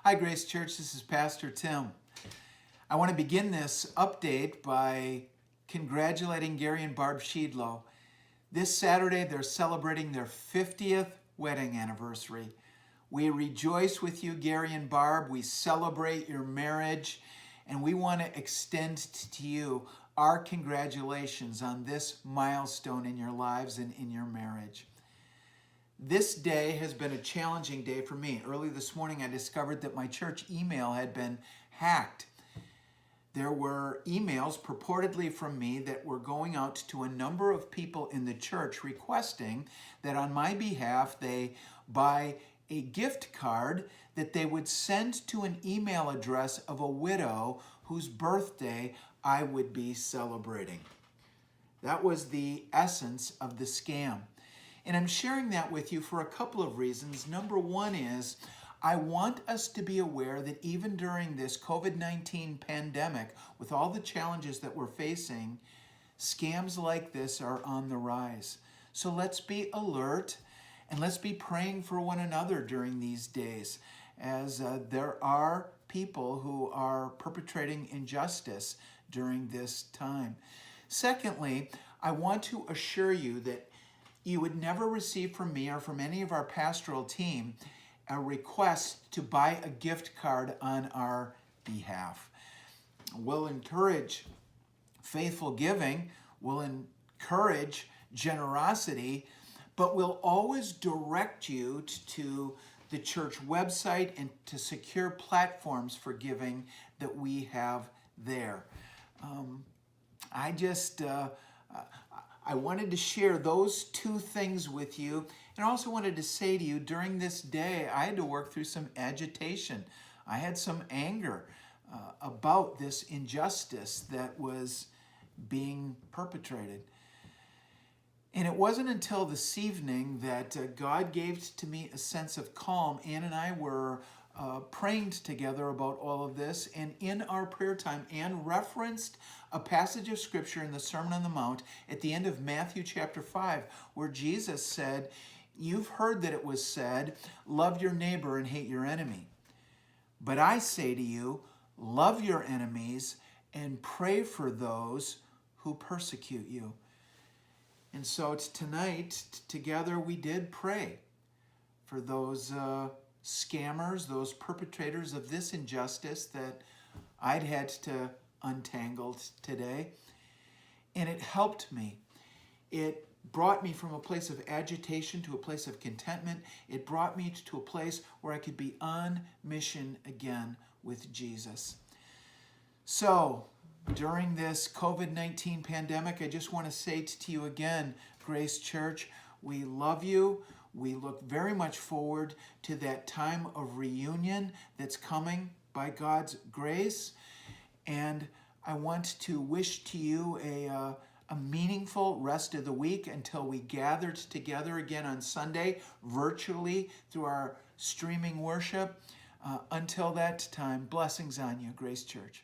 Hi, Grace Church. This is Pastor Tim. I want to begin this update by congratulating Gary and Barb Sheedlow. This Saturday, they're celebrating their 50th wedding anniversary. We rejoice with you, Gary and Barb. We celebrate your marriage, and we want to extend to you our congratulations on this milestone in your lives and in your marriage. This day has been a challenging day for me. Early this morning, I discovered that my church email had been hacked. There were emails purportedly from me that were going out to a number of people in the church requesting that on my behalf they buy a gift card that they would send to an email address of a widow whose birthday I would be celebrating. That was the essence of the scam. And I'm sharing that with you for a couple of reasons. Number one is I want us to be aware that even during this COVID-19 pandemic, with all the challenges that we're facing, scams like this are on the rise. So let's be alert and let's be praying for one another during these days, as there are people who are perpetrating injustice during this time. Secondly, I want to assure you that you would never receive from me or from any of our pastoral team a request to buy a gift card on our behalf. We'll encourage faithful giving, we'll encourage generosity, but we'll always direct you to the church website and to secure platforms for giving that we have there. I wanted to share those two things with you, and I also wanted to say to you during this day I had to work through some agitation. I had some anger about this injustice that was being perpetrated. And it wasn't until this evening that God gave to me a sense of calm. Ann and I were praying together about all of this, and in our prayer time, Ann referenced a passage of scripture in the Sermon on the Mount at the end of Matthew chapter 5, where Jesus said, "You've heard that it was said, love your neighbor and hate your enemy. But I say to you, love your enemies and pray for those who persecute you." And so tonight, together, we did pray for those scammers, those perpetrators of this injustice that I'd had to untangle today. And it helped me. It brought me from a place of agitation to a place of contentment. It brought me to a place where I could be on mission again with Jesus. So, during this COVID-19 pandemic, I just want to say to you again, Grace Church, we love you. We look very much forward to that time of reunion that's coming by God's grace. And I want to wish to you a meaningful rest of the week until we gathered together again on Sunday, virtually through our streaming worship. Until that time, blessings on you, Grace Church.